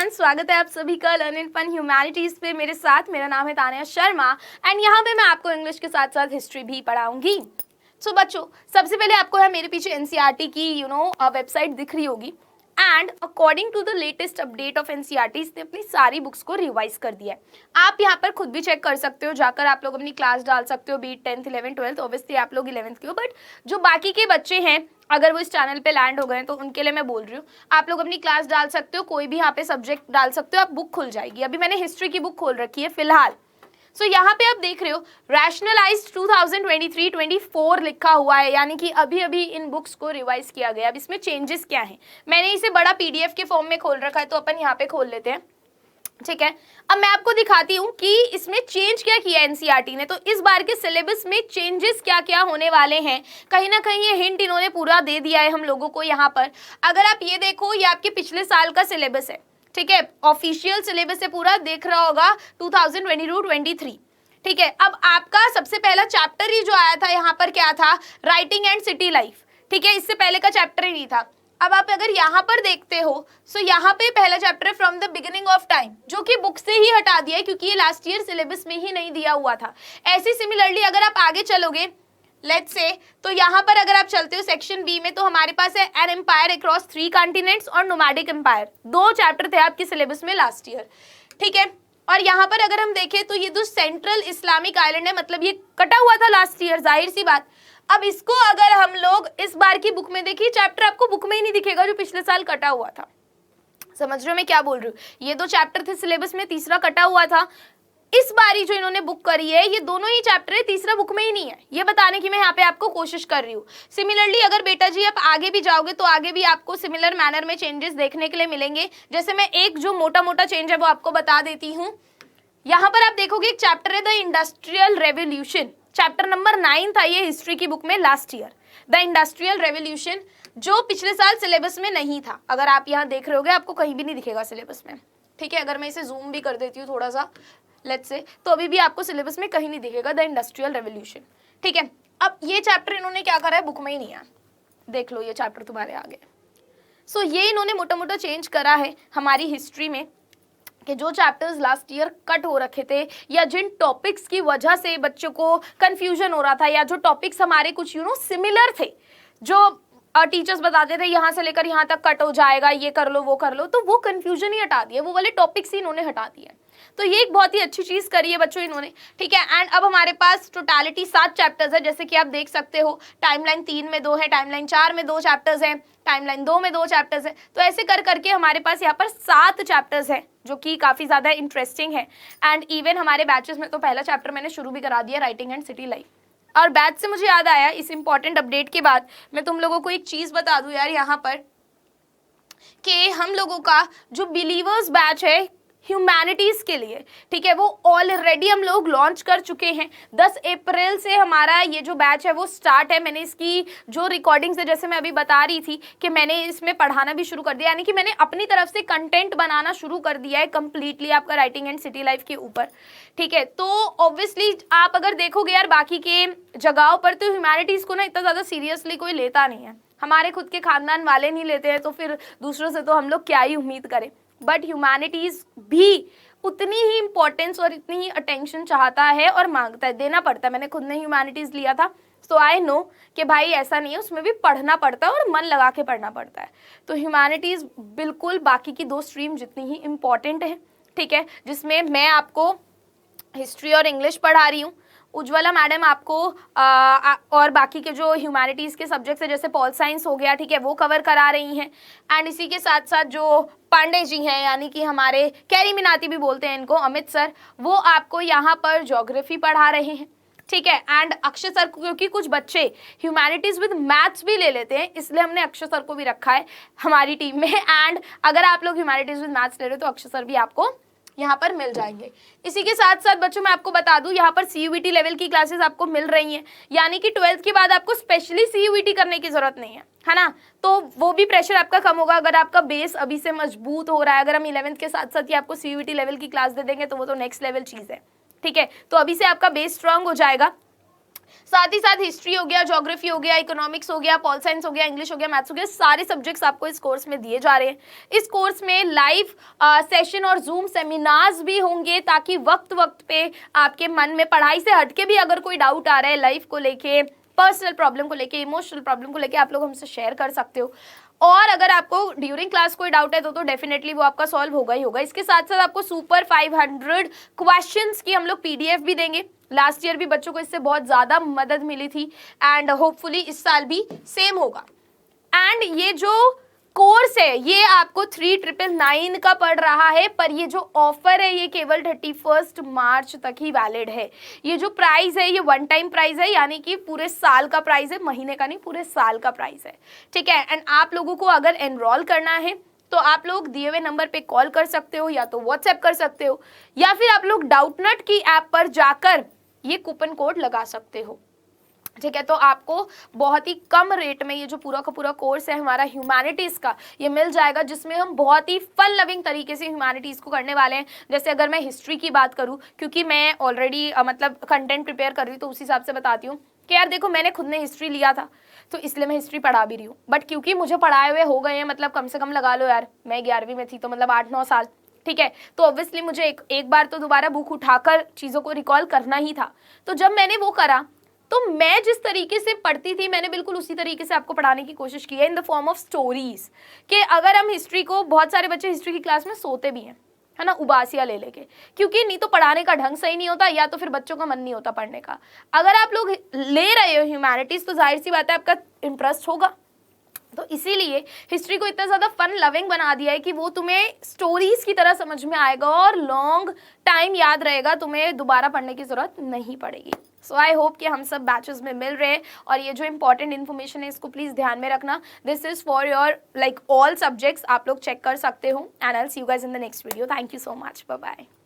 Everyone, स्वागत है आप सभी का लर्न एंड फन ह्यूमैनिटीज पे मेरे साथ। मेरा नाम है तानिया शर्मा एंड यहाँ पे मैं आपको इंग्लिश के साथ साथ हिस्ट्री भी पढ़ाऊंगी। सो बच्चों, सबसे पहले आपको है मेरे पीछे एनसीईआरटी की वेबसाइट दिख रही होगी and according to the latest update of NCERT इसने अपनी सारी बुक्स को रिवाइज कर दिया है। आप यहाँ पर खुद भी चेक कर सकते हो, जाकर आप लोग अपनी क्लास डाल सकते हो, beat 10th 11th 12th। Obviously आप लोग 11th के हो, बट जो बाकी के बच्चे हैं अगर वो इस चैनल पे लैंड हो गए तो उनके लिए मैं बोल रही हूँ, आप लोग अपनी क्लास डाल सकते हो, कोई भी यहाँ पे सब्जेक्ट डाल सकते हो, आप बुक खुल जाएगी। अभी मैंने हिस्ट्री की बुक खोल रखी है फिलहाल। सो यहाँ पे आप देख रहे हो रैशनलाइज्ड 2023-24 लिखा हुआ है, यानी कि अभी अभी इन बुक्स को रिवाइज किया गया। अब इसमें चेंजेस क्या हैं, मैंने इसे बड़ा पीडीएफ के फॉर्म में खोल रखा है, तो अपन यहाँ पे खोल लेते हैं। ठीक है, अब मैं आपको दिखाती हूँ कि इसमें चेंज क्या किया एनसीईआरटी ने। तो इस बार के सिलेबस में चेंजेस क्या क्या होने वाले हैं, कहीं ना कहीं ये हिंट इन्होंने पूरा दे दिया है हम लोगों को। यहाँ पर अगर आप ये देखो, ये आपके पिछले साल का सिलेबस है, ठीक है, ऑफिशियल सिलेबस से पूरा देख रहा होगा 2022-23। ठीक है, अब आपका सबसे पहला चैप्टर ही जो आया था यहाँ पर क्या था, राइटिंग एंड सिटी लाइफ। ठीक है, इससे पहले का चैप्टर ही नहीं था। अब आप अगर यहाँ पर देखते हो, सो यहाँ पे पहला चैप्टर है from the beginning of time, जो कि बुक से ही हटा दिया है क्योंकि ये लास्ट ईयर सिलेबस में ही नहीं दिया हुआ था। ऐसे सिमिलरली अगर आप आगे चलोगे लेट्स से, तो यहाँ पर अगर आप चलते हो सेक्शन बी में, तो हमारे पास है एन एम्पायर अक्रॉस 3 कॉन्टिनेंट्स और नोमैडिक एम्पायर। 2 चैप्टर थे आपके सिलेबस में लास्ट ईयर। ठीक है, और यहाँ पर अगर हम देखें तो ये जो सेंट्रल इस्लामिक आइलैंड है, मतलब ये कटा हुआ था लास्ट ईयर, जाहिर सी बात। अब इसको अगर हम लोग इस बार की बुक में देखिए, चैप्टर आपको बुक में ही नहीं दिखेगा जो पिछले साल कटा हुआ था। समझ रहे हो मैं क्या बोल रही हूँ? ये 2 चैप्टर थे सिलेबस में, तीसरा कटा हुआ था। इस बारी जो इन्होंने बुक करी है, ये दोनों ही चैप्टर है, तीसरा बुक में ही नहीं है, ये बताने की मैं यहाँ पे आपको कोशिश कर रही हूँ। सिमिलरली अगर बेटा जी आप आगे भी जाओगे तो आगे भी आपको सिमिलर मैनर में चेंजेस देखने के लिए मिलेंगे। जैसे मैं एक जो मोटा मोटा चेंज है वो आपको बता देती हूँ। यहाँ पर आप देखोगे एक चैप्टर है the industrial revolution, chapter number 9 था ये हिस्ट्री की बुक में last year, the industrial revolution, जो पिछले साल सिलेबस में नहीं था। अगर आप यहाँ देख रहे होगे आपको कहीं भी नहीं दिखेगा सिलेबस में। ठीक है, अगर मैं इसे जूम भी कर देती हूँ थोड़ा सा लेट्स से, तो अभी भी आपको सिलेबस में कहीं नहीं दिखेगा द इंडस्ट्रियल रेवोल्यूशन। ठीक है, अब ये चैप्टर इन्होंने क्या करा है, बुक में ही नहीं है, देख लो ये चैप्टर तुम्हारे आगे। सो ये इन्होंने मोटा मोटा चेंज करा है हमारी हिस्ट्री में कि जो चैप्टर्स लास्ट ईयर कट हो रखे थे, या जिन टॉपिक्स की वजह से बच्चों को कंफ्यूजन हो रहा था, या जो टॉपिक्स हमारे कुछ सिमिलर थे, जो टीचर्स बताते थे यहाँ से लेकर यहाँ तक कट हो जाएगा, ये कर लो वो कर लो, तो वो कंफ्यूजन ही हटा दिया, वो वाले टॉपिक्स ही इन्होंने हटा दिए। तो ये एक बहुत ही अच्छी चीज करी है बच्चों इन्होंने। ठीक है, एंड अब हमारे पास टोटलिटी 7 चैप्टर्स है, जैसे कि आप देख सकते हो। टाइमलाइन 3 में 2 है, टाइमलाइन 4 में 2 चैप्टर्स है, टाइमलाइन 2 में 2 चैप्टर्स है। तो ऐसे कर करके हमारे पास यहाँ पर 7 चैप्टर्स है, जो कि काफी ज्यादा इंटरेस्टिंग है। एंड इवन हमारे बैचेस में तो पहला चैप्टर मैंने शुरू भी करा दिया, राइटिंग एंड सिटी लाइफ। और बैच से मुझे याद आया, इस इंपॉर्टेंट अपडेट के बाद मैं तुम लोगों को एक चीज बता दूं यार, यहाँ पर कि हम लोगों का जो बिलीवर्स बैच है ह्यूमैनिटीज के लिए, ठीक है, वो ऑलरेडी हम लोग लॉन्च कर चुके हैं। 10 अप्रैल से हमारा ये जो बैच है वो स्टार्ट है। मैंने इसकी जो रिकॉर्डिंग्स है, जैसे मैं अभी बता रही थी कि मैंने इसमें पढ़ाना भी शुरू कर दिया, यानी कि मैंने अपनी तरफ से कंटेंट बनाना शुरू कर दिया है कंप्लीटली आपका राइटिंग एंड सिटी लाइफ के ऊपर। ठीक है, तो ऑब्वियसली आप अगर देखोगे यार बाकी के जगहों पर, तो ह्यूमैनिटीज को ना इतना ज़्यादा सीरियसली कोई लेता नहीं है। हमारे खुद के खानदान वाले नहीं लेते हैं, तो फिर दूसरों से तो हम लोग क्या ही उम्मीद करें। बट ह्यूमैनिटीज भी उतनी ही इम्पोर्टेंस और इतनी ही अटेंशन चाहता है और मांगता है, देना पड़ता है। मैंने खुद ने ह्यूमैनिटीज लिया था, सो आई नो कि भाई ऐसा नहीं है, उसमें भी पढ़ना पड़ता है और मन लगा के पढ़ना पड़ता है। तो ह्यूमैनिटीज बिल्कुल बाकी की 2 स्ट्रीम जितनी ही इम्पॉर्टेंट है। ठीक है, जिसमें मैं आपको हिस्ट्री और इंग्लिश पढ़ा रही हूँ, उज्ज्वला मैडम आपको और बाकी के जो ह्यूमैनिटीज़ के सब्जेक्ट्स है जैसे पॉल साइंस हो गया, ठीक है, वो कवर करा रही हैं। एंड इसी के साथ साथ जो पांडे जी हैं, यानी कि हमारे कैरी मिनाती भी बोलते हैं इनको, अमित सर, वो आपको यहाँ पर ज्योग्राफी पढ़ा रहे हैं। ठीक है, एंड अक्षय सर, क्योंकि कुछ बच्चे ह्यूमैनिटीज विद मैथ्स भी ले लेते हैं, इसलिए हमने अक्षय सर को भी रखा है हमारी टीम में। एंड अगर आप लोग ह्यूमैनिटीज विद मैथ्स ले रहे हो तो अक्षय सर भी आपको यहाँ पर मिल जाएंगे। इसी के साथ साथ बच्चों मैं आपको बता दूं, यहाँ पर सीयूईटी लेवल की क्लासेस आपको मिल रही हैं, यानी कि 12th के बाद आपको स्पेशली सीयूईटी करने की जरूरत नहीं है ना। तो वो भी प्रेशर आपका कम होगा अगर आपका बेस अभी से मजबूत हो रहा है। अगर हम 11th के साथ साथ ही आपको सीयूईटी लेवल की क्लास दे देंगे तो वो तो नेक्स्ट लेवल चीज़ है। ठीक है, तो अभी से आपका बेस स्ट्रांग हो जाएगा। साथ ही साथ हिस्ट्री हो गया, ज्योग्राफी हो गया, इकोनॉमिक्स हो गया, पॉल साइंस हो गया, इंग्लिश हो गया, मैथ्स हो गया, सारे सब्जेक्ट्स आपको इस कोर्स में दिए जा रहे हैं। इस कोर्स में लाइव सेशन और जूम सेमिनार्स भी होंगे, ताकि वक्त वक्त पे आपके मन में पढ़ाई से हटके भी अगर कोई डाउट आ रहा है लाइफ को लेके, पर्सनल प्रॉब्लम को लेके, इमोशनल प्रॉब्लम को लेके, आप लोग हमसे शेयर कर सकते हो। और अगर आपको ड्यूरिंग क्लास कोई डाउट है तो डेफिनेटली वो आपका सॉल्व होगा ही होगा। इसके साथ साथ आपको सुपर 500 क्वेश्चंस की हम लोग पीडीएफ भी देंगे। लास्ट ईयर भी बच्चों को इससे बहुत ज़्यादा मदद मिली थी एंड होपफुली इस साल भी सेम होगा। एंड ये जो कोर्स है ये आपको 3999 का पड़ रहा है, पर ये जो ऑफर है ये केवल 31 मार्च तक ही वैलिड है। ये जो प्राइस है ये वन टाइम प्राइस है, यानी कि पूरे साल का प्राइस है, महीने का नहीं, पूरे साल का प्राइस है, ठीक है। एंड आप लोगों को अगर एनरोल करना है तो आप लोग दिए हुए नंबर पे कॉल कर सकते हो, या तो व्हाट्सएप कर सकते हो, या फिर आप लोग डाउटनट की ऐप पर जाकर ये कूपन कोड लगा सकते हो, ठीक है। तो आपको बहुत ही कम रेट में ये जो पूरा का पूरा कोर्स है हमारा ह्यूमैनिटीज़ का, ये मिल जाएगा, जिसमें हम बहुत ही फन लविंग तरीके से ह्यूमैनिटीज़ को करने वाले हैं। जैसे अगर मैं हिस्ट्री की बात करूँ, क्योंकि मैं ऑलरेडी मतलब कंटेंट प्रिपेयर कर रही हूँ, तो उस हिसाब से बताती हूँ कि यार देखो मैंने खुद ने हिस्ट्री लिया था तो इसलिए मैं हिस्ट्री पढ़ा भी रही हूँ, बट क्योंकि मुझे पढ़ाए हुए हो गए हैं, मतलब कम से कम लगा लो यार, मैं 11वीं में थी तो मतलब 8-9 साल, ठीक है। तो ऑब्वियसली मुझे एक बार तो दोबारा बुक उठाकर चीज़ों को रिकॉल करना ही था। तो जब मैंने वो करा तो मैं जिस तरीके से पढ़ती थी मैंने बिल्कुल उसी तरीके से आपको पढ़ाने की कोशिश की है, in the form of stories. कि अगर हम हिस्ट्री को, बहुत सारे बच्चे हिस्ट्री की क्लास में सोते भी हैं, है ना, उबासियाँ ले लेके, क्योंकि नहीं तो पढ़ाने का ढंग सही नहीं होता, या तो फिर बच्चों का मन नहीं होता पढ़ने का। अगर आप लोग ले रहे हो ह्यूमैनिटीज़ तो जाहिर सी बात है आपका इंटरेस्ट होगा। तो इसीलिए हिस्ट्री को इतना ज़्यादा फन लविंग बना दिया है कि वो तुम्हें स्टोरीज की तरह समझ में आएगा और लॉन्ग टाइम याद रहेगा, तुम्हें दोबारा पढ़ने की ज़रूरत नहीं पड़ेगी। सो आई होप कि हम सब बैचेस में मिल रहे हैं, और ये जो इंपॉर्टेंट इन्फॉर्मेशन है इसको प्लीज़ ध्यान में रखना। This is for your like all subjects, आप लोग चेक कर सकते हो। And I will see you guys in the next video. Thank you so much, bye bye.